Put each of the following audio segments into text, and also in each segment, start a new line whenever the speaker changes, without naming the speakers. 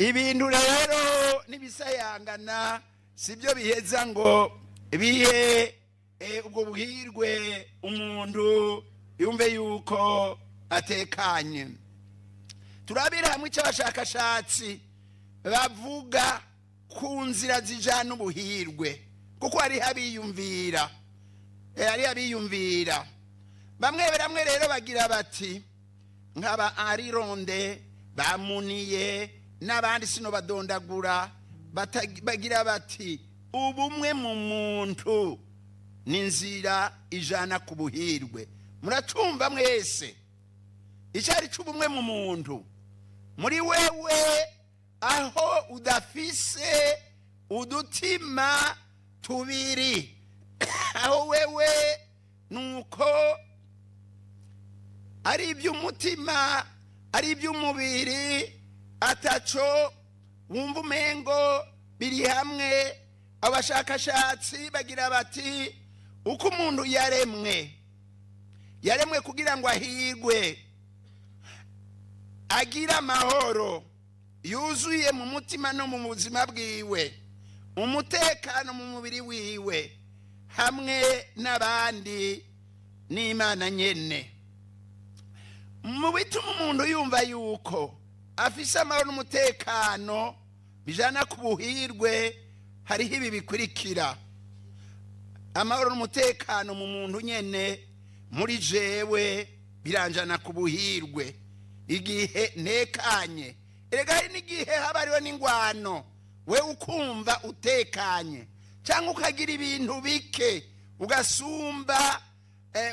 ibintu rero nibisayangana sibyo biheza ngo bihe ubwo buhirwe umuntu yumve yuko atekanye. Turabira hamwe cy'abashakashatsi bavuga ku nzira zijana ubuhirwe, kuko ari habiyumvira bamwe rero bagira bati nk'aba arironde bamuniye n'abandi sino badondagura bagira bati ubumwe mu muntu n'inzira ijana ku buhirwe. Muracumva mwese icyari cy'ubumwe mu muntu? Muri wewe aho udafise udutima tubiri, aho wewe nuko ari iby'umutima ari iby'umubiri ataco wumva umengo biri hamwe. Abashakashatsi bagira bati uko umuntu yaremwe kugira ngo ahirwe, agira amahoro yuzuye mu mutima no mu buzima bwiwe, umutekano mu mubiri wiwe hamwe n'abandi n'Imana nyene. Mu bituma umuntu yumva yuko afise amahoro n'umutekano bijana ku buhirwe hariho ibi bikurikira. Amahoro n'umutekano mu muntu nyene muri jewe biranjana ku buhirwe igihe ntekanye. Erega hari n'igihe haba hariho n'ingwano, we ukumva utekanye cyangwa ukagira ibintu bike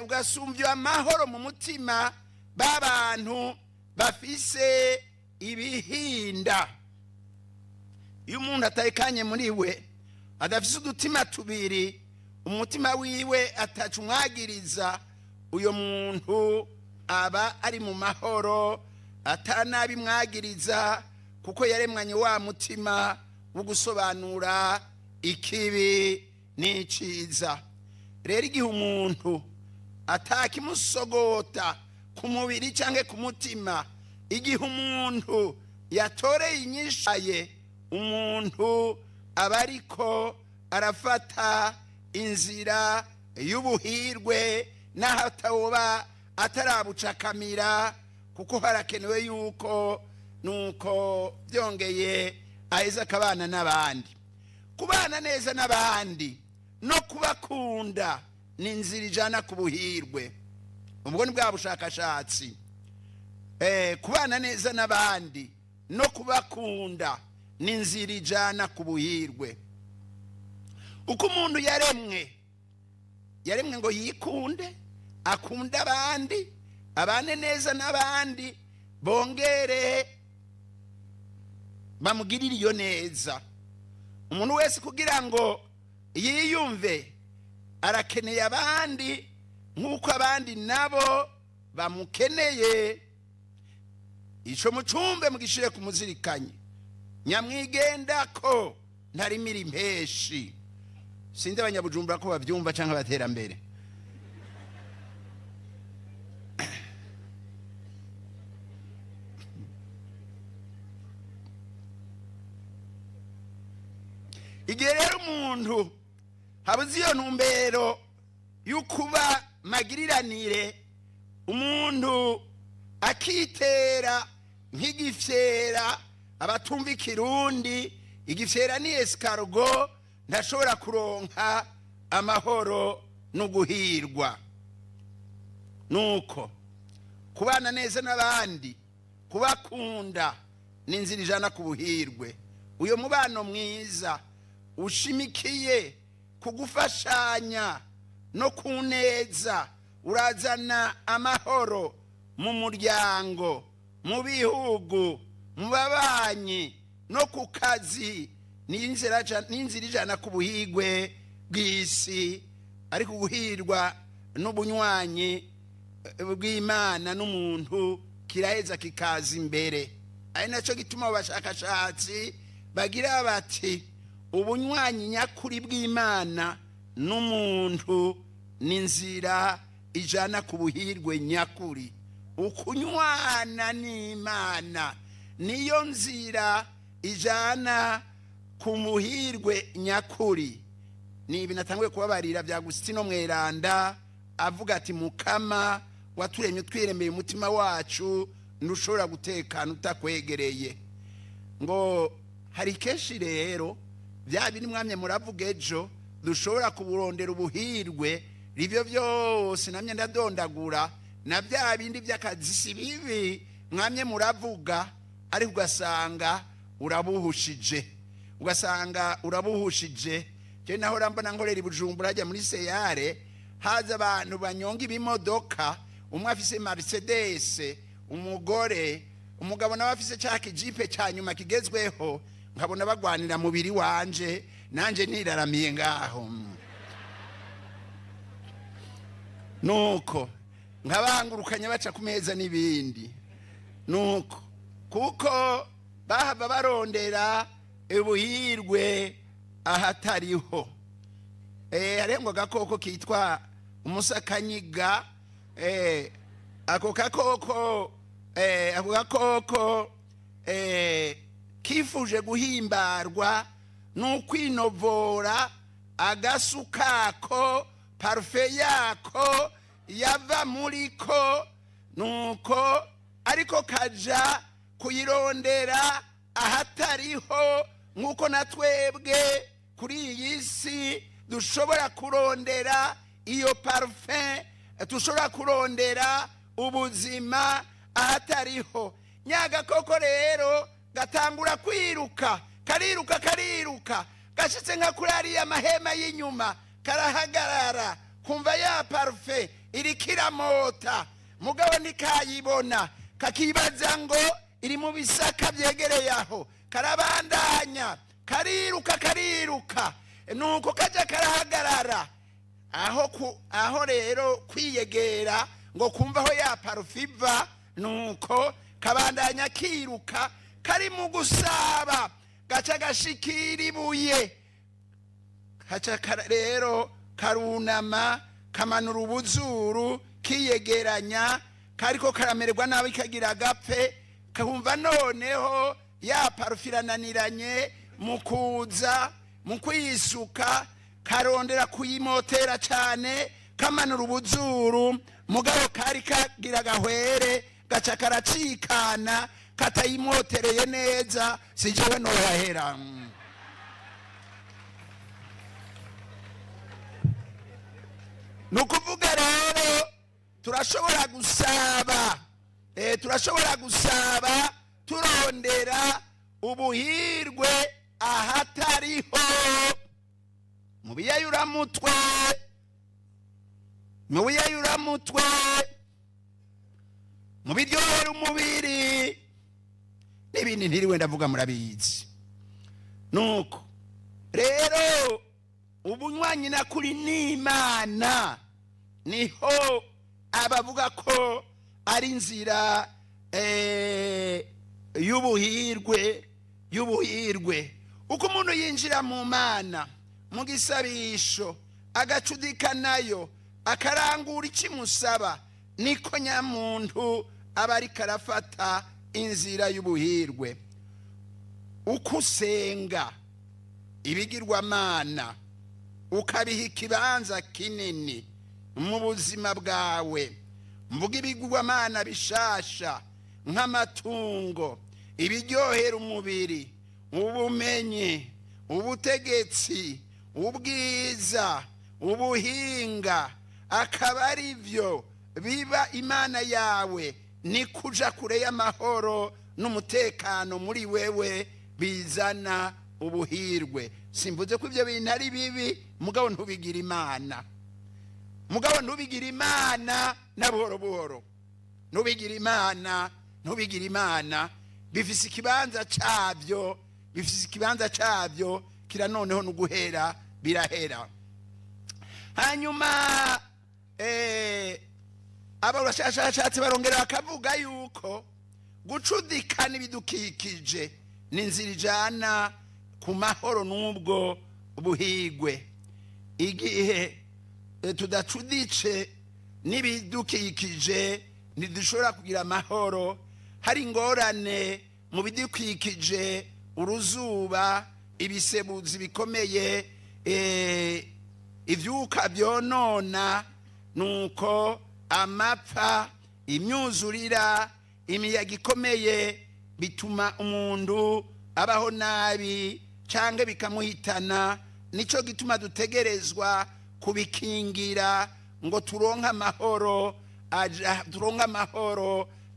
ugasumvya amahoro mu mutima b'abantu bafise ibihinda. Iyo umuntu atekanye muri we adafise udutima tubiri, umutima wiwe ataca umwagiriza, uyo muntu aba ari mu mahoro atanabi mwagiriza, kuko yaremwanye wa mutima wo gusobanura ikibi n'iciza. Rero igihe umuntu atakimusogota ku mubiri cyangwa ku mutima, igihe umuntu yatoreye inyishaye, umuntu aba ariko arafata inzira y'ubuhirwe n'aho atawoba atarabucakamira, kuko harakenewe yuko nuko byongeye aheza akabana n'abandi. Kubana neza n'abandi no kubakunda ni inzira ijana ku buhirwe. Ubwo ni bwa bushakashatsi. Kubana neza n'abandi no kubakunda ni inzira ijana ku buhirwe. Uko umuntu yaremwe ngo yikunde, akunde abandi, abane neza n'abandi, bongere bamugirire iyo neza. Umuntu wese kugira ngo yiyumve arakeneye abandi nk'uko abandi nabo bamukeneye. Ico mucumbe mugishire kumuzirikanye. Nyamwigenda ko ntarimira impeshi. Sinde abanyabujumbura ko bavyumva canke abaterambere. Igihe rero umuntu habuze iyo ntumbero y'ukuba magiriranire, umuntu akitera nk'igifyera. Abatumva ikirundi, igifyera ni escargot, ntashobora kuronka amahoro no guhirwa. Nuko kubana neza n'abandi, kubakunda ni inzira ijana ku buhirwe. Uyo mubano mwiza ushimikiye kugufashanya no kuneza urazana amahoro mu muryango, mu bihugu, mu babanyi no ku kazi. Ni inzira ijana ku buhirwe bw'isi, ariko guhirwa n'ubunywanyi bw'Imana n'umuntu kiraheza kikaza imbere. Ari naco gituma abashakashatsi bagira bati ubunywanyi nyakuri bw'Imana n'umuntu ni inzira ijana ku buhirwe nyakuri. Ukunywana n'Imana niyo nzira ijana ku muhirwe nyakuri. Ni ibi natanguye kubabarira bya Agusitino Mweranda avuga ati mukama waturemye twiremeye umutima wacu ntushobora gutekana utakwegereye. Ngo hari kenshi rero bya bindi mwamye muravuga ejo dushobora kuburondera ubuhirwe rivyo byose namye ndadondagura na bya bindi by'akazi si bibi mwamye muravuga ariko ugasanga urabuhushije. Je naho rambona nkorera Bujumbura ajya muri Seyare haza abantu banyonga ibimodoka, umwe afise Mercedes, umugabo nawe afise cya kijipe cya nyuma kigezweho, nkabona bagwanira mubiri wanje nanje niraramiye ngaho. Nuko nkabangurukanya baca ku meza n'ibindi. Nuko kuko bahava barondera ubuhirwe ahatariho. Harengwa agakoko kitwa umusakanyiga. Ako gakoko kifuje guhimbarwa n'ukwinovora agasu kako, parufe yako yava muriko. Nuko ariko kaja kuyirondera ahatariho, nk'uko natwebwe kuri iyi si dushobora kurondera iyo parufe, dushobora kurondera ubuzima ahatariho. Nyagakoko rero gatangura kwiruka, kariruka gashitse nka kuri ariya mahema y'inyuma, karahagarara kumva ya parufe iriko iramota, mugabo ntikayibona, kakibaza ngo iri mu bisaka byegereye aho, karabandanya kariruka. Nuko kaja karahagarara aho rero kwiyegera ngo kumva aho ya parufe iva. Nuko kabandanya kiruka, kari mu gusaba gaca gashikira ibuye, kaca rero karunama kamanura ubuzuru kiyegeranya, kariko karamererwa nabi kagira gapfe, kumva noneho ya parufe irananiranye mu kuza mu kwisuka, karondera kuyimotera cyane kamanura ubuzuru, mugabo kari kagira gahwere gaca karacikana katayimotereye neza, sijewe noyahera. Nukuvuga rero turashobora gusaba turondera ubuhirwe ahatariho, mu biyayuramutwe, mu biryohera umubiri n'ibindi ntiriwe ndavuga murabizi. Nuko rero ubunywanyi nakuri n'Imana niho abavuga ko ari inzira y'ubuhirwe. Uko umuntu yinjira mu Mana mu gisabisho agacudika nayo akarangura ikimusaba, niko nyamuntu aba ariko arafata inzira y'ubuhirwe. Uko usenga ibigirwamana ukabiha ikibanza kinini mu buzima bwawe, mvuga ibigirwamana bishasha nk'amatungo, ibiryohera umubiri, ubumenyi, ubutegetsi, ubwiza, ubuhinga, akaba ari byo biba Imana yawe, ni kuja kure y'amahoro n'umutekano muri wewe bizana ubuhirwe. Simvuze ko ibyo bintu ari bibi, mugabo ntubigira Imana, na buhoro buhoro ntubigira Imana, bifise ikibanza cyabyo, kira noneho n'uguhera birahera. Hanyuma abashakashatsi barongera bakavuga yuko gucudikana ibidukikije ni inzira ijana ku mahoro n'ubwo buhigwe. Igihe tudacudice n'ibidukikije ntidushobora kugira amahoro. Hari ingorane mu bidukikije uruzuba, ibisebuzi bikomeye, ivyuka byonona, nuko amapfa, imyuzurira, imiyaga ikomeye bituma umuntu abaho nabi canke bikamuhitana. Nico gituma dutegerezwa kubikingira ngo turonke amahoro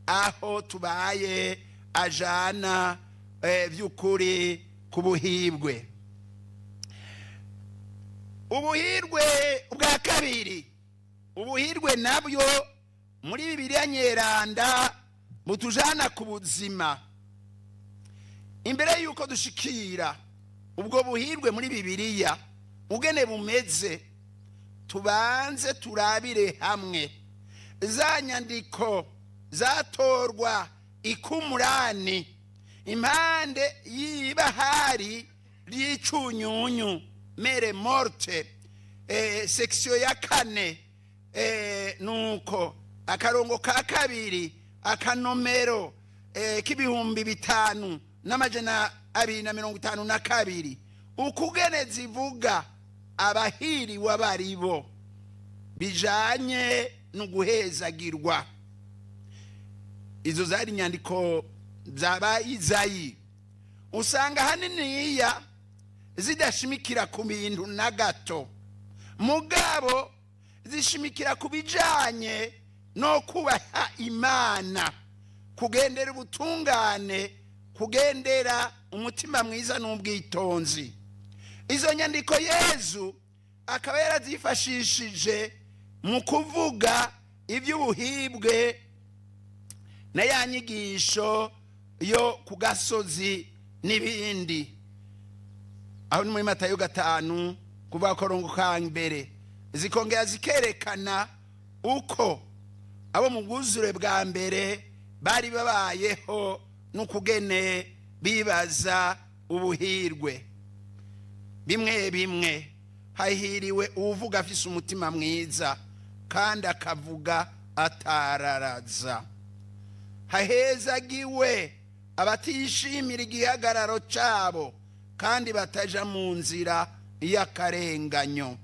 aho tubaye ajana vy'ukuri ku buhirwe. Ubuhirwe bwa kabiri, ubuhirwe nabyo muri Bibiliya nyeranda butujana ku buzima. Imbere yuko dushikira ubwo buhirwe muri Bibiliya ugene bumeze, tubanze turabire hamwe za nyandiko zatorwa ikumurani impande y'ibahari ry'icunyunyu mere morte, section ya 4, nuko akarongo ka kabiri akanomero k'ibihumbi 5,252 ukugene zivuga abahiriwe abaribo bijanye no guhezagirwa. Izo zari nyandiko zaba Izayi, usanga haniniya zidashimikira ku bintu na gato, mugabo zishimikira ku bijanye no kubaha Imana, kugendera ubutungane, kugendera umutima mwiza n'ubwitonzi. Izo nyandiko Yesu akaba yarazifashishije mu kuvuga iby'ubuhibwe na ya nyigisho yo ku gasozi n'ibindi. Aho ni muri Matayo 5 kuva korongo ka mbere, zikongera zikerekana uko abo mu bwuzure bwa mbere bari babayeho n'ukugene bibaza ubuhirwe. Bimwe bimwe, hahiriwe uvuga afise umutima mwiza kandi akavuga atararaza. Hahezagiwe abatishimira igihagararo cabo kandi bataja mu nzira y'akarenganyo,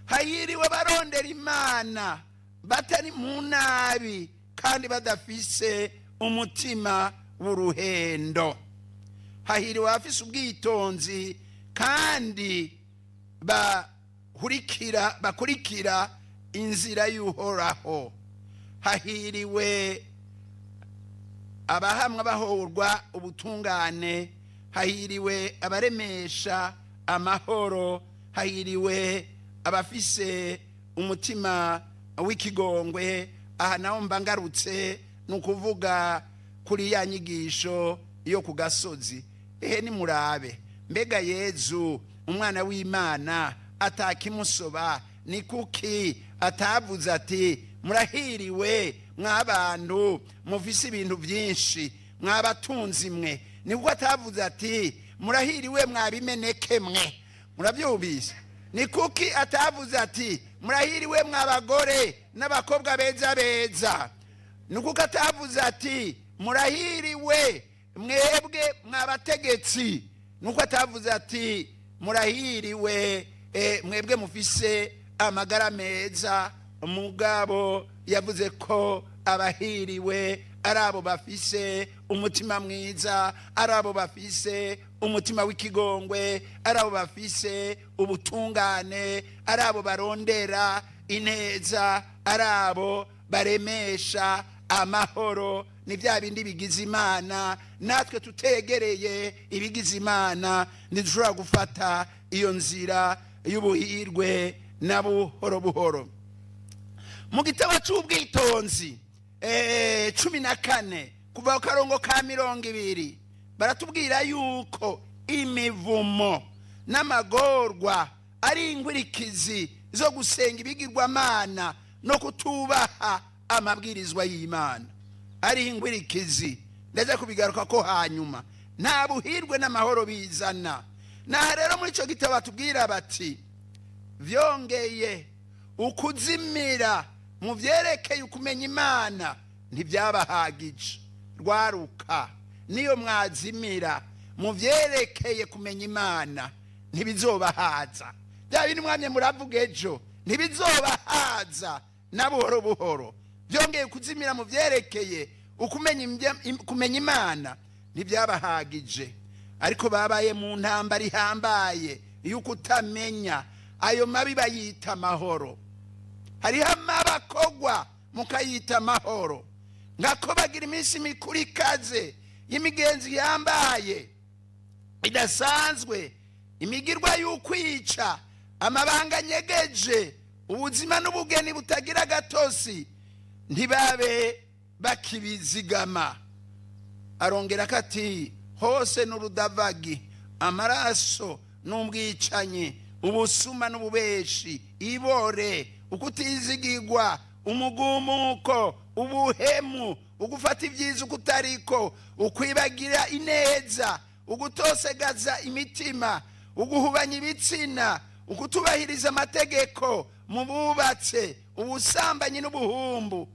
Hahiriwe barondera Imana batari mu nabi kandi badafise umutima w'uruhendo. Hahiriwe abafise ubwitonzi kandi bakurikira inzira y'uhoraho. Hahiriwe abahamwa bahorwa ubutungane. Hahiriwe abaremesha amahoro. Hahiriwe abafise umutima w'ikigongwe. Aha naho mbangarutse nukuvuga kuri ya nyigisho yo ku gasozi. Ni murabe, mbega Yezu umwana w'Imana atakimusoba ni kuki atavuze ati murahiriwe mw'abantu mufise ibintu byinshi, mw'abatunzi mwe? Ni kuko atavuze ati murahiriwe mwabimeneke mwe? Murabyumvise? Ni kuki atavuze ati murahiriwe mw'abagore n'abakobwa beza beza? Ni kuko atavuze ati murahiriwe mwebwe mw'abategetsi? Nuko atavuze ati murahiriwe mwebwe mufise amagara meza? Mugabo yavuze ko abahiriwe ari abo bafise umutima mwiza, ari abo bafise umutima w'ikigongwe, ari abo bafise ubutungane, ari abo barondera ineza, ari abo baremesha amahoro. Ni bya bindi bigize Imana. Natwe tutegereye ibigize Imana ntidushobora gufata iyo nzira y'ubuhirwe na buhoro buhoro. Mu gitabo cy'ubwitonzi 14 kuva ku karongo ka 20 baratubwira yuko imivumo n'amagorwa ari ingwirikizi zo gusenga ibigirwamana no kutubaha amabwirizwa y'Imana. Ari ingwirikizi, ndetse kubigaruka ko hanyuma nta buhirwe n'amahoro bizana. Na rero muri ico gitabo batubwira bati vyongeye ukuzimira mu vyerekeye ukumenya Imana ntibyabahagije. Rwaruka, niyo mwazimira mu vyerekeye kumenya Imana ntibizobahaza. Bya bintu mwamye muravuga ejo ntibizobahaza na buhoro buhoro. Byongeye kuzimira mu vyerekeye kumenya Imana ntibyabahagije, ariko babaye mu ntambara ihambaye yuko utamenya ayo mabi bayita amahoro. Hariho amabakogwa mukayita amahoro, ngako bagira iminsi mikuru ikaze y'imigenzi yambaye idasanzwe, imigirwa y'ukwica, amabanga nyegeje, ubuzima n'ubugeni butagira gatosi, ntibabe bakibizigama. Arongera kati hose n'urudavagi, amaraso n'ubwicanyi, ubusuma n'ububeshi, ibore, ukutizigirwa, umugumuko, ubuhemu, ugufata ivyiza ukutariko, ukwibagira ineza, ugutosegaza imitima, uguhubanya ibitsina, ukutubahiriza amategeko mu bubatse, ubusambanyi n'ubuhumbu.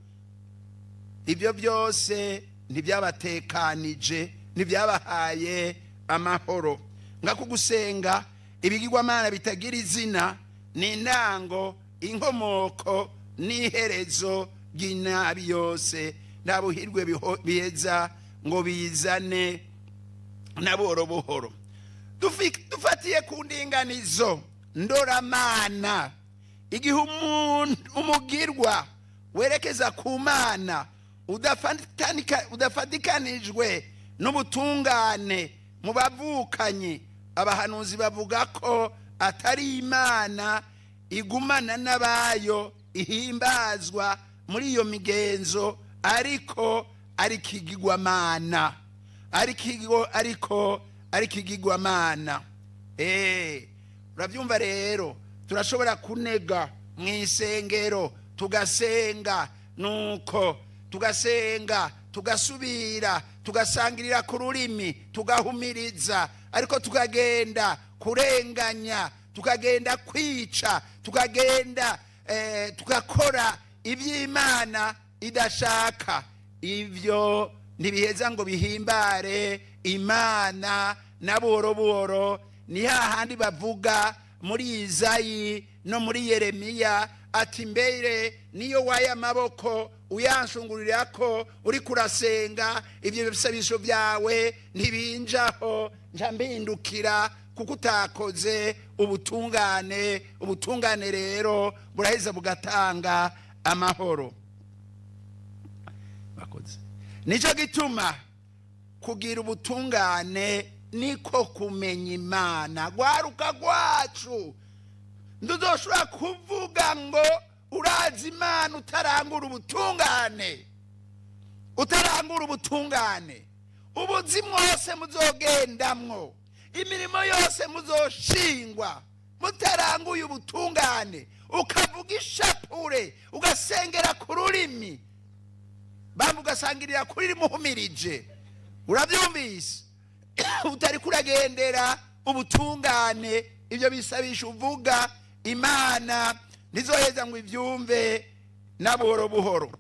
Ibyo byose ntibyabatekanije, ntibyabahaye amahoro. Ngakugusenga ibigirwamana bitagira izina ni intango, inkomoko n'iherezo ry'inabi yose. Nta buhirwe biheza ngo bizane na buhoro buhoro. Dufatiye ku ndinganizo ndoramana, igihe umugirwa werekeza ku Mana udafatikanijwe n'ubutungane mu bavukanyi, abahanuzi bavuga ko atari Imana igumana n'abayo ihimbazwa muri iyo migenzo, ariko ari kigirwamana, ariko kigirwamana. Urabyumva rero, turashobora kunega mu isengero tugasenga, nuko tugasenga tugasubira tugasangirira ku rurimi tugahumiriza, ariko tukagenda kurenganya, tukagenda kwica, tukagenda tugakora iby'Imana idashaka. Ibyo ntibiheza ngo bihimbare Imana na buhoro buhoro. Ni hahandi bavuga muri Izayi no muri Yeremiya ati mbere niyo waya amaboko uyanshungurira ko uri kurasenga, ibyo bisabisho byawe ntibinjaho, nja mbindukira kuko utakoze ubutungane. Ubutungane rero buraheza bugatanga amahoro. Nico gituma kugira ubutungane niko kumenya Imana. Rwaruka rwacu nduzoshobora kuvuga ngo urazi Imana utarangura ubutungane, utarangura ubutungane. Ubuzi mwose muzogendamwo, imirimo yose muzoshingwa, mutaranguye ubutungane, ukavuga ishapure, ugasengera ku rurimi, bamwe ugasangirira kuri muhumirije. Urabyumvise? Utari kuragendera ubutungane, ibyo bisabisha uvuga Imana ntizoheza ngo ibyumve na buhoro buhoro.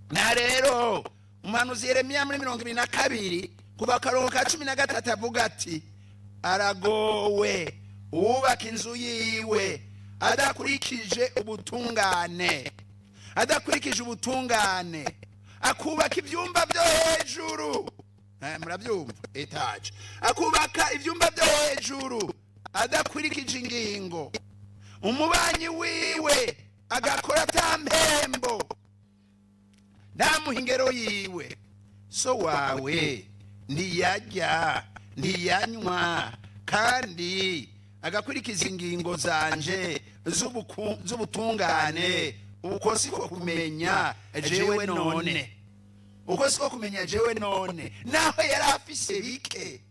Na rero umuhanuzi Yeremiya muri 22 kuva akarongo ka 13 avuga ati aragowe uwubaka inzu yiwe adakurikije ubutungane, adakurikije ubutungane, akubaka ibyumba byo hejuru. Murabyumva? Etage akubaka ibyumba byo hejuru adakurikije ingingo, umubanyi wiwe agakora tampembo nta muhingero yiwe. So wawe ntiyarya ntiyanywa kandi agakurikiza ingingo zanje z'ubutungane. Uko siko kumenya jewe none, uko siko kumenya jewe none. Naho yari afise bike,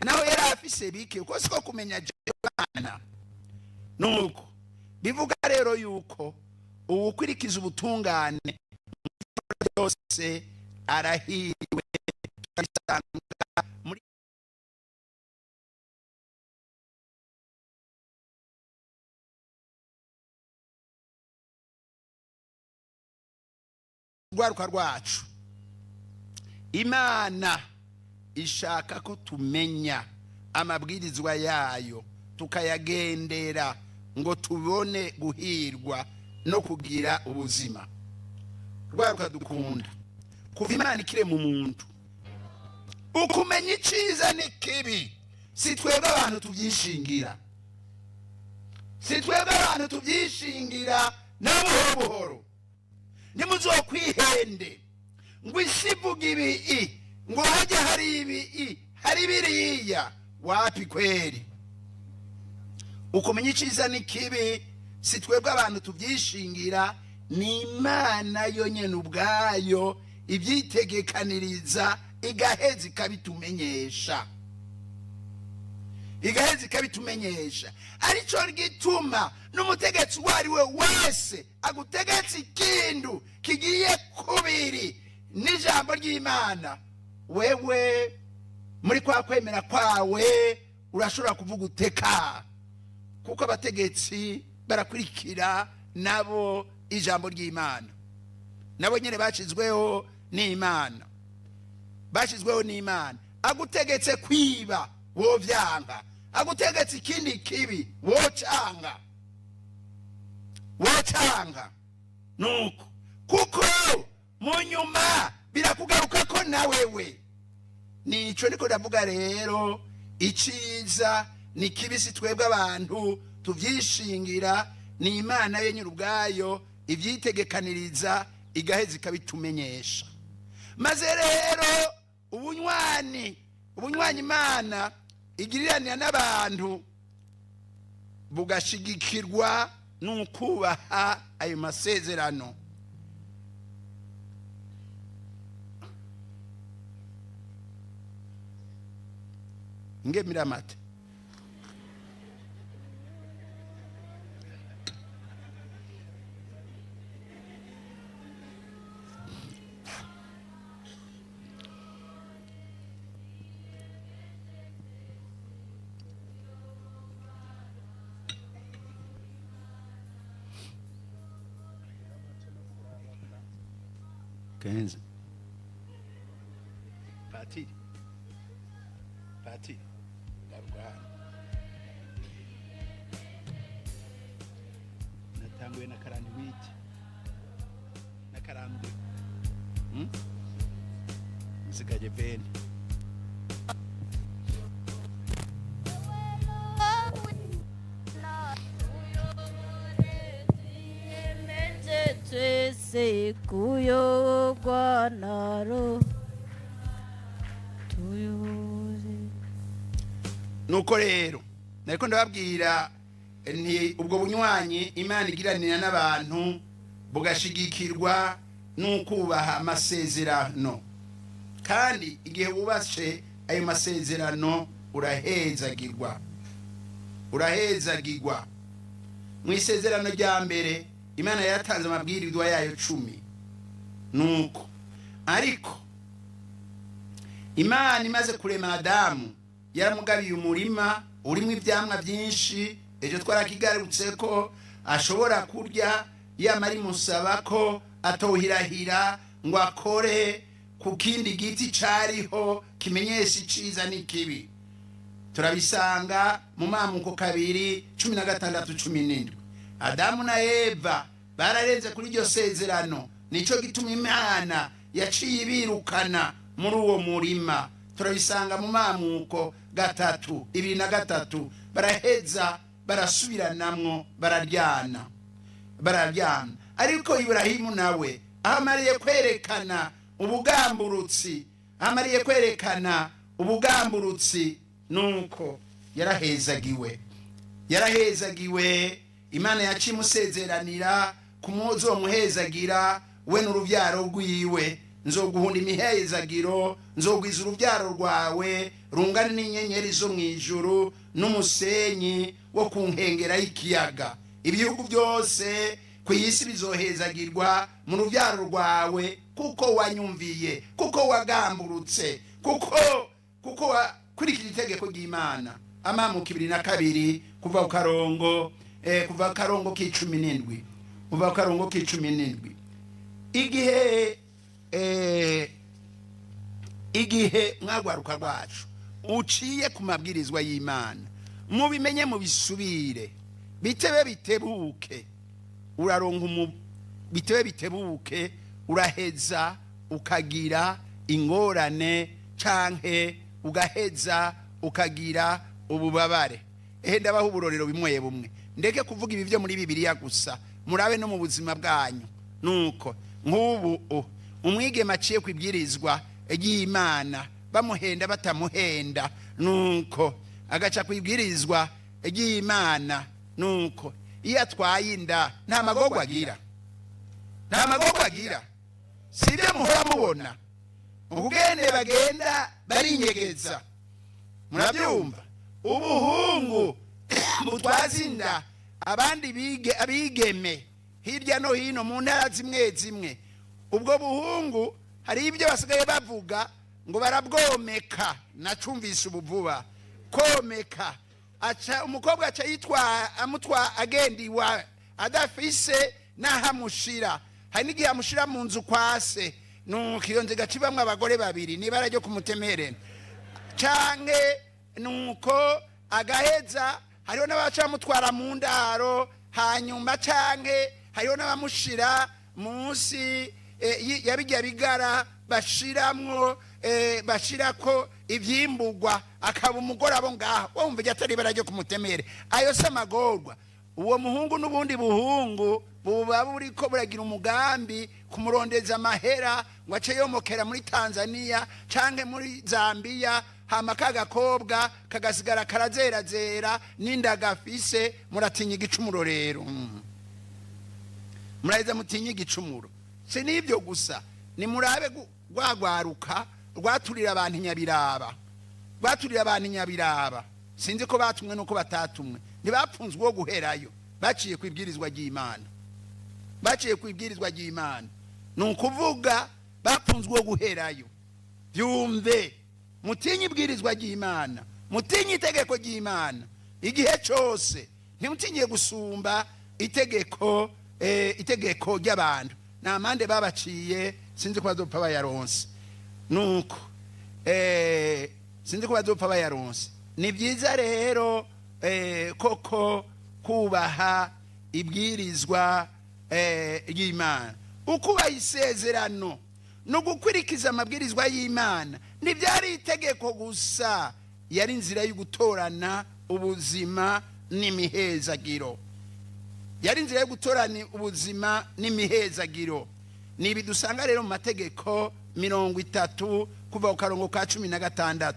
naho yari afise bike, uko siko kumenya jewe Imana. Nuko bivuga rero yuko uwukurikiza ubutungane byose arahiriwe. Muri rwaruka rwacu, Imana ishaka ko tumenya amabwirizwa yayo tukayagendera ngo tubone guhirwa no kugira ubuzima. Rwaruka dukunda, kuva Imana ikire mu muntu, ukumenya iciza n'ikibi, si twebwe abantu tubyishingira, si twebwe abantu tubyishingira na buhoro buhoro. Ntimuzokwihende ngo isi ivuga ibi, ngo hajye hari ibi, hari biriya. Wapi kweri? Ukumenya iciza n'ikibi si twebwe abantu tubyishingira, ni Imana yonyene ubwayo ibyitegekaniriza, igaheza ikabitumenyesha, igaheza ikabitumenyesha. Arico gituma n'umutegetsi wari we wese agutegetsa ikintu kigiye kubiri n'ijambo ry'Imana, wewe muri kwa kwemera kwawe urashobora kuvuga uteka, kuko abategetsi barakurikira nabo ijambo ry'Imana. Nabo nyene bashizweho n'Imana, bashizweho n'Imana. Agutegetse kwiba wo vyanga, agutegetse ikindi kibi wo canga, nuko kuko mu nyuma birakugaruka ko nawewe. Nico niko ndavuga rero, iciza ni kibisi twebwe abantu tuvyishingira, ni Imana yenyine ubwayo ivyitegekaniriza, igaheza ikabitumenyesha. Maze rero ubunywanyi Imana igiriranira n'abantu bugashigikirwa n'ukubaha ayo masezerano. Ngemira mate. Kenza. Pati. Natanguye na karani wiki. Na karambe. Nsigaje peni.
Twese kuyoborwa naro tuyoboze.
Nuko rero nariko ndababwira ni ubwo bunywanyi Imana igiranira n'abantu bugashigikirwa n'ukubaha amasezerano, kandi igihe wubashe ayo masezerano urahezagirwa. Mu isezerano rya mbere Imana yatanze amabwirizwa yayo 10. Nuko ariko Imana imaze kurema Adamu yaramugabiye umurima urimo ivyamwa byinshi. Ejo twarakigarutse ko ashobora kurya, yamara imusaba ko atohirahira ngo akore ku kindi giti cariho kimenyesha iciza n'ikibi. Turabisanga mu Mamuko 2:16-17. Adamu na Eva bararenze kuri iryo sezerano, nico gituma Imana yaciye ibirukana muri uwo murima. Turabisanga mu Mamuko 3:2-3. Baraheza barasubiranamwo, bararyana. Ariko Ibrahimu nawe amariye kwerekana ubugamburutsi, nuko yarahezagiwe. Imana yacimusezeranira kumuzomuhezagira we n'uruvyaro rwiwe. Nzoguhunda imihezagiro, nzogwiza uruvyaro rwawe rungana n'inyenyeri zo mwijuru n'umusenyi wo ku nkengera y'ikiyaga. Ibihugu byose ku isi bizohezagirwa mu ruvyaro rwawe, kuko wanyumviye, kuko wagamburutse, kuko wakurikije itegeko ry'Imana. Amamuko 2:2 kuva ku karongo k'icumi n'indwi. Igihe igihe mwagwaruka rwacu uciye ku mabwirizwa y'Imana mubimenye mubisubire bitebe bitebuke uraronka bitebe bitebuke uraheza ukagira ingorane canke ugaheza ukagira ububabare. Ndabaho uburorero bimwe bumwe ndeke kuvuga ibi byo muri Bibiliya gusa murabe no mu buzima bwanyu. Nuko nk'ubu umwigeme aciye kwibwirizwa ry'Imana bamuhenda batamuhenda, nuko agaca kwibwirizwa ry'Imana, nuko iyo atwaye inda nta magorwa agira, nta magorwa agira. Sibyo muhora mubona ubugende bagenda barinyegeza, murabyumva. Ubuhungu butwaza inda abandi abigeme hirya no hino mu ntara zimwe zimwe, ubwo buhungu hari ibyo basigaye bavuga ngo barabwomeka. Nacumvise ubuvuba komeka, aca umukobwa aca amutwa agendiwa adafise nahamushira, hari n'igihe amushira mu nzu kwase, nuko iyo nziga cibamwe abagore babiri nibara ryo kumutemerera canke nuko agaheza. Hariho n'abaca mutwara mu ndaro hanyuma canke hariho n'abamushira munsi yabijya bigara bashiramwo bashirako ivyimburwa akaba umugore abo ngaho wumva igatari bara ryo kumutemere. Ayo se amagorwa. Uwo muhungu n'ubundi buhungu buba buriko buragira umugambi kumurondeza amahera ngo ace yomokera muri Tanzania canke muri Zambia, hama kagakobwa kagasigara karazerazera n'inda gafise. Muratinya igicumuro rero, muraheza mutinya igicumuro. Si nibyo gusa, ni murabe rwagwaruka rwaturira abantu Nyabiraba, rwaturira abantu Nyabiraba. Sinzi ko batumwe nuko batatumwe, ntibapfunzwe wo guherayo, baciye kwibwirizwa ry'Imana, baciye kwibwirizwa ry'Imana. Nukuvuga bapfunzwe wo guherayo. Byumve, mutinye ibwirizwa ry'Imana, mutinye itegeko ry'Imana igihe cyose, ntimutinye gusumba itegeko itegeko ry'abantu. Namande babaciye sinzi ko bazopfa bayaronse, nuko sinzi ko bazopfa bayaronse. Ni byiza rero koko kubaha ibwirizwa ry'Imana, ukubaha isezerano no gukurikiza amabwirizwa y'Imana. Ntibyari itegeko gusa, yari inzira yo gutorana ubuzima n'imihezagiro, yari inzira yo gutorana ubuzima n'imihezagiro. Nibi dusanga rero mu mategeko 30 kuva ku karongo ka 16.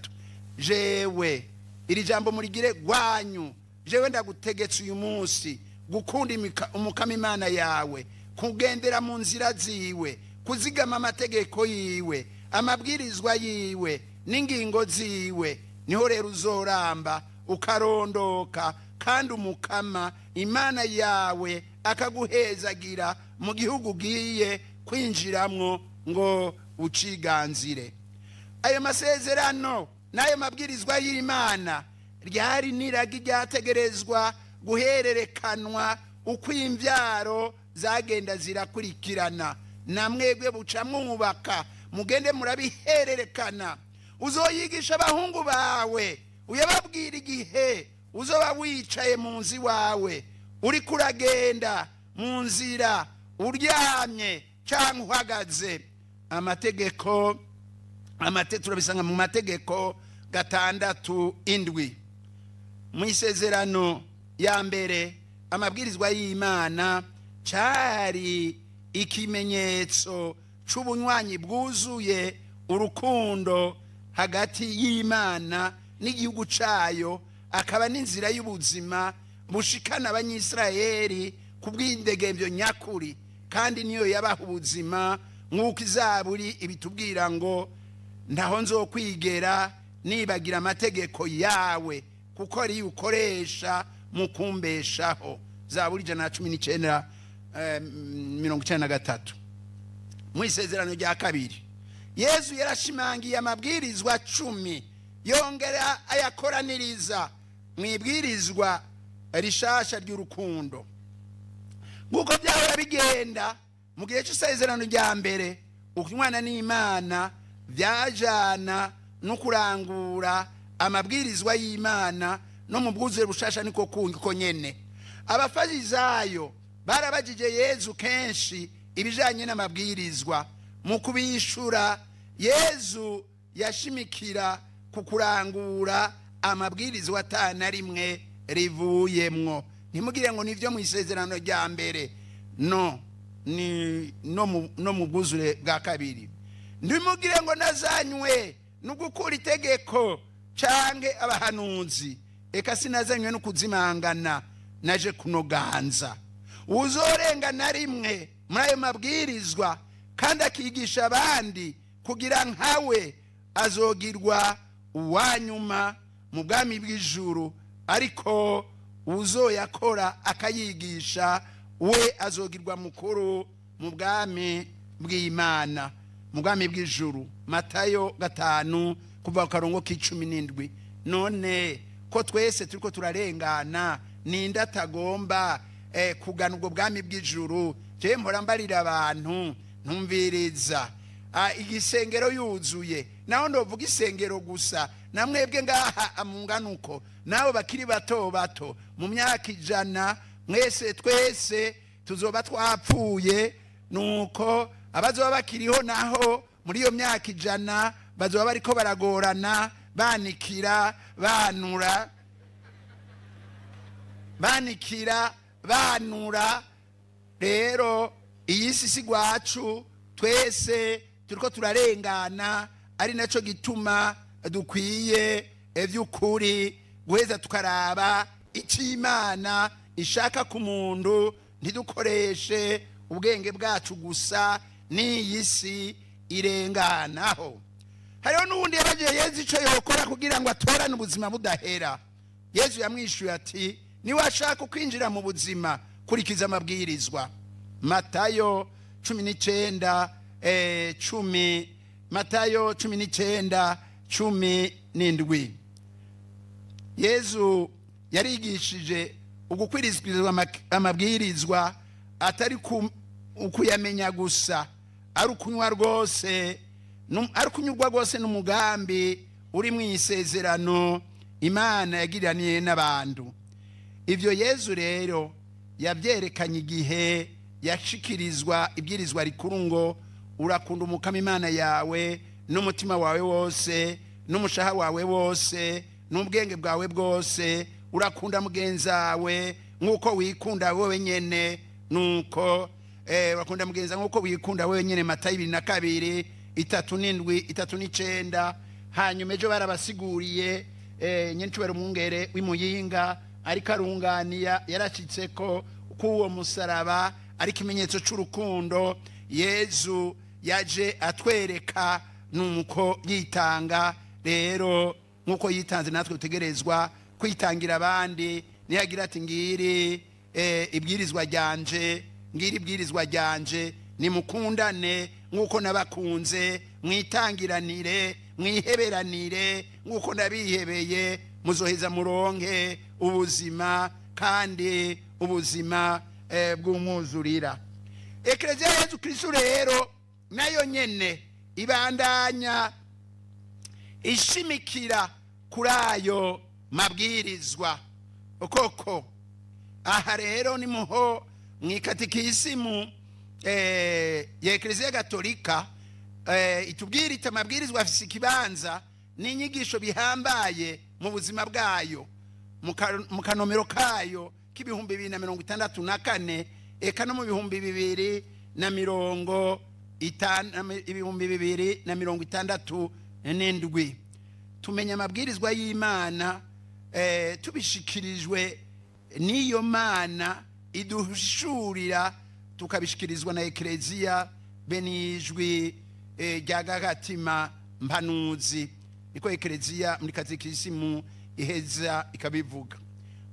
Jewe iri jambo murigire gwanyu, jewe ndagutegetse uyu munsi gukunda umukama Imana yawe, kugendera mu nzira ziwe, kuzigama amategeko yiwe, amabwirizwa yiwe n'ingingo ziwe. Niho rero uzoramba ukarondoka, kandi umukama Imana yawe akaguhezagira mu gihugu ugiye kwinjiramwo ngo uciganzire. Ayo masezerano n'ayo mabwirizwa y'Imana ryari niragi ryategerezwa guhererekanwa uko imvyaro zagenda zirakurikirana. Namwebwe buca mwubaka mugende murabihererekana. Uzoyigisha abahungu bawe, uyababwira igihe uzoba wicaye mu nzi wawe, uri kuragenda mu nzira, uryamye cyangwa uhagaze. Amategeko turabisanga mu mategeko 6:7 mu isezerano ya mbere. Amabwirizwa y'Imana cyari ikimenyetso c'ubunywanyi bwuzuye urukundo hagati y'Imana n'igihugu cayo, akaba n'inzira y'ubuzima bushikana abanyisirayeli ku bw'indegemvyo nyakuri, kandi niyo yabaha ubuzima. Nk'uko izaburi ibitubwira ngo ndaho nzokwigera nibagira amategeko yawe, kuko ari ukoresha mu kumbeshaho. Zaburi 119:93. Mu isezerano rya kabiri Yesu yarashimangiye amabwirizwa 10, yongera ayakoraniriza mu ibwirizwa rishasha ry'urukundo. Nguko byahora bigenda mu gihe cy'isezerano rya mbere, ukunywana n'Imana vyajana no kurangura amabwirizwa y'Imana no mu bwuzure bushasha niko kunko nyene. Abafarizayo barabajije Yezu kenshi ibijanye n'amabwirizwa. Mu kubishura Yezu yashimikira ku kurangura amabwirizwa atana rimwe rivuyemwo. Ntimugire ngo nivyo mu isezerano rya mbere, no mu bwuzure bwa kabiri. Ntimugire ngo nazanywe no gukura itegeko canke abahanuzi, eka sinazanywe no kuzimangana, naje kunoganza. Uzorenga na rimwe muri ayo mabwirizwa kandi akigisha abandi kugira nkawe, azogirwa uwanyuma mu bwami bw'ijuru, ariko uzoyakora akayigisha we azogirwa mukuru mu bwami bw'Imana, mu bwami bw'ijuru. Matayo 5 kuva ku karongo k'17. None ko twese turiko turarengana, ninde atagomba kugana ubwo bwami bw'ijuru? Je mpora mbarira abantu ntumviriza igisengero yuzuye, naho ndovuga isengero gusa, namwebwe ngaha amunganuko nabo bakiri bato bato mu myaka 100 mwese twese tuzoba twapfuye, nuko abazoba bakiriho naho muri iyo myaka 100 bazoba bariko baragorana banikira banura. Rero iyi si gwacu twese turiko turarengana, ari naco gituma dukwiye evy'ukuri guheza tukaraba ic'Imana ishaka ku muntu, ntidukoreshe ubwenge bwacu gusa n'iyi si irenganaho. Hariho n'ubundi yabagiye Yezu ico yokora kugira ngo atorane ubuzima budahera. Yezu yamwishuye ati, niwashaka kwinjira mu buzima kurikiza amabwirizwa. Matayo 19:10, Matayo 19:17. Yezu yarigishije ugukwirizwa amabwirizwa atari ukuyamenya gusa, ari ukunywa rwose, ari kunyurwa rwose n'umugambi uri mu isezerano Imana yagiraniye n'abantu. Ivyo Yezu rero yabyerekanye igihe yashikirizwa ibwirizwa rikuru ngo urakunda umukama Imana yawe n'umutima wawe wose, n'umushaha wawe wose, n'ubwenge bwawe bwose, urakunda mugenzawe nk'uko wikunda wewe nyene, nuko urakunda mugenza nk'uko wikunda wewe nyene. Matayo 22, 3:7, 3:9. Ejo barabasiguriye nyencubera umwungere w'imuyinga ariko arunganiya yarashitseko kuwo musaraba ari ikimenyetso c'urukundo Yezu yaje atwereka, nuko yitanga. Rero nkuko yitanze natwe utegerezwa kwitangira abandi. Niyagira ati ngiri ibwirizwa ryanje, nimukundane nkuko nabakunze, mwitangiranire, mwiheberanire nkuko nabihebeye, muzoheza muronke ubuzima, kandi ubuzima bw'umwuzurira. Eklezia ya Yezu Kristo rero nayo nyene ibandanya ishimikira kuri ayo mabwirizwa. Koko aha rero ni muho mwikatikisimu ya Eklezia Gatolika itubwira iti amabwirizwa afise ikibanza n'inyigisho bihambaye mu buzima bwayo, mu kanomero kayo k'ibihumbi 2064, eka no mu bihumbi 2067. Tumenya amabwirizwa y'Imana tubishikirijwe n'iyo Mana iduhishurira, tukabishikirizwa na Eklezia benijwi rya gagatima mpanuzi. Niko Eklezia muri katekisimu iheza ikabivuga.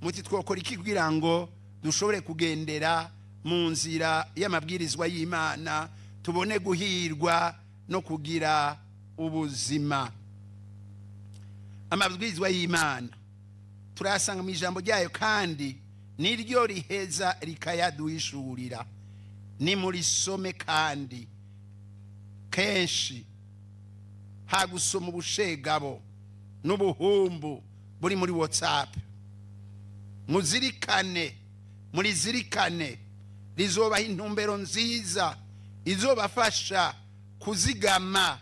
Muti twokora iki kugira ngo dushobore kugendera mu nzira y'amabwirizwa y'Imana, tubone guhirwa no kugira ubuzima? Amabwirizwa y'Imana turasanga mu ijambo ryayo, kandi niryo riheza rikayaduhishurira. Ni muri some kandi kenshi hagusoma ubushegabo n'ubuhumbu buri muri WhatsApp. murizirikane rizobaha intumbero nziza izobafasha kuzigama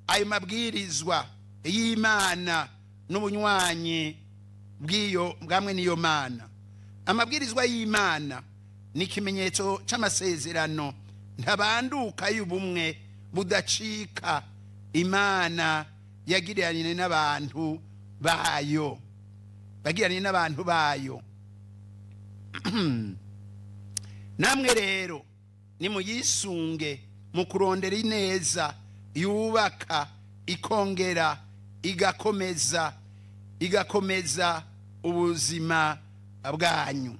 ayo mabwirizwa y'Imana n'ubunywanyi bwamwe n'iyo Mana. Amabwirizwa y'Imana ni ikimenyetso c'amasezerano ntabanduka y'ubumwe budacika Imana yagiranye n'abantu bayo. Namwe rero nimuyisunge mu kurondera ineza yubaka ikongera igakomeza ubuzima bwanyu.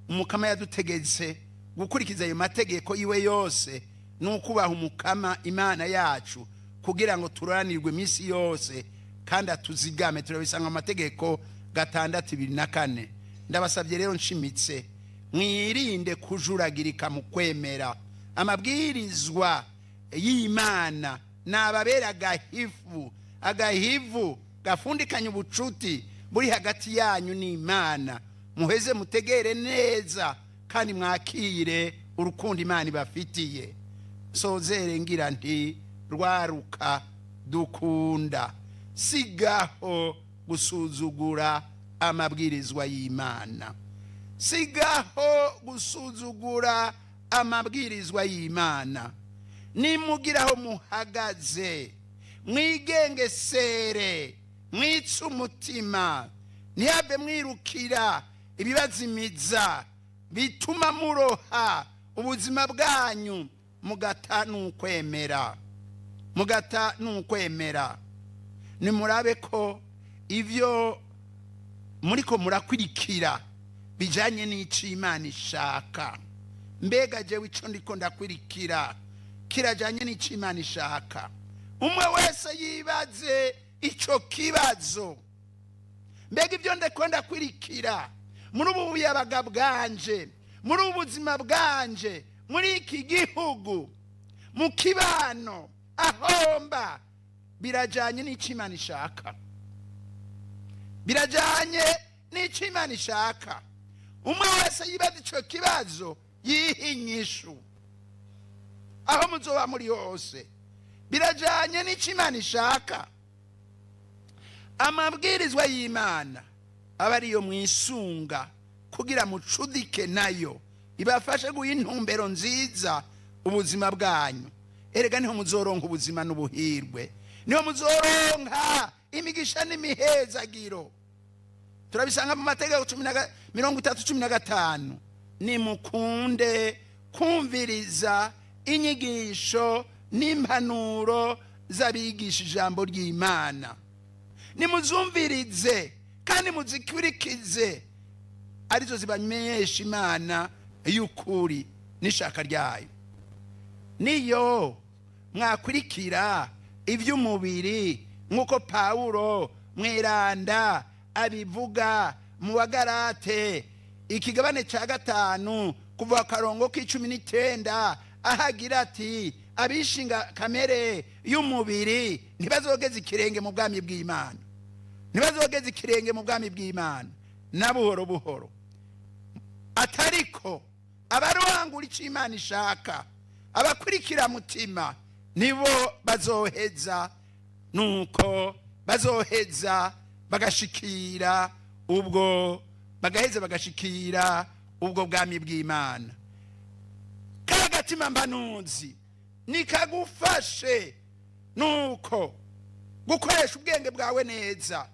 Umukama yadutegetse gukurikiza ayo mategeko iwe yose n'ukubaha umukama Imana yacu kugira ngo turanirwe iminsi yose kandi atuzigame. Turabisanga amategeko 6:24. Ndabasabye rero nshimitse mwirinde kujuragirika mu kwemera. Amabwirizwa y'Imana nababera agahivu gafundikanye ubucuti buri hagati yanyu n'Imana. Muheze mutegere neza kandi mwakire urukundo Imana ibafitiye. Sozere ngira nti rwaruka dukunda, sigaho gusuzugura amabwirizwa y'Imana. Sigaho gusuzugura amabwirizwa y'Imana. Nimugiraho muhagaze, mwigengesere, mwitse umutima, ntihabe mwirukira ibibazimiza bituma muroha ubuzima bwanyu mugata n'ukwemera. Nimurabe ko ivyo muriko murakwirikira bijanye n'ico Imana ishaka. Mbega jewe ico ndiko ndakwirikira kirajanye n'ico Imana ishaka? Umwe wese yibaze ico kibazo. Mbega ivyo ndiko ndakwirikira muri ubu buyabaga bwanje, muri ubu buzima bwanje, muri iki gihugu, mu kibano ahomba, birajanye n'ico Imana ishaka? Birajanye n'ico Imana ishaka? Umwe wese yibaza ico kibazo yiha inyishu aho muzoba muri hose. Birajanye n'ico Imana ishaka? Amabwirizwa y'Imana aba ariyo mwisunga kugira mucudike nayo ibafashe guha intumbero nziza ubuzima bwanyu. Erega niho muzoronka ubuzima n'ubuhirwe, niho muzoronka imigisha n'imihezagiro. Turabisanga mu mategeko 30:15. Nimukunde kumviriza inyigisho n'impanuro z'abigisha ijambo ry'Imana. Nimuzumvirize kandi muzikurikize, arizo zibamenyesha Imana y'ukuri n'ishaka ryayo. Niyo mwakurikira ivy'umubiri nk'uko Pawulo mweranda abivuga mu Bagalate 5 kuva karongo k'19 ahagira ati abishinga kamere y'umubiri ntibazogeza ikirenge mu bwami bw'Imana. Ntibazogeza ikirenge mu bwami bw'Imana na buhoro. Atariko abarwangura ico Imana ishaka, abakurikira mutima, nibo bazoheza, nuko bazoheza bagashikira ubwo bwami bw'Imana. Kagatima mbanuzi nikagufashe nuko gukoresha ubwenge bwawe neza,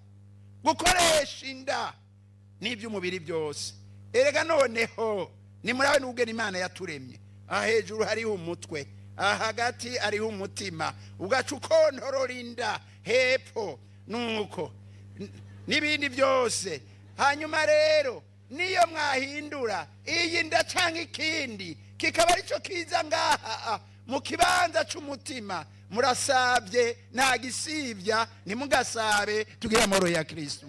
gukoresha inda n'iby'umubiri byose. Erega noneho nimurabe n'ubwenge Imana yaturemye. Hejuru hariho umutwe, hagati hariho umutima, ugaca ukontorora inda hepfo nuko n'ibindi byose. Hanyuma rero niyo mwahindura iyi nda canke ikindi kikaba arico kiza ngaha mu kibanza c'umutima, murasabye nta gisivya, nimugasabe tugira amahoro ya Kristo.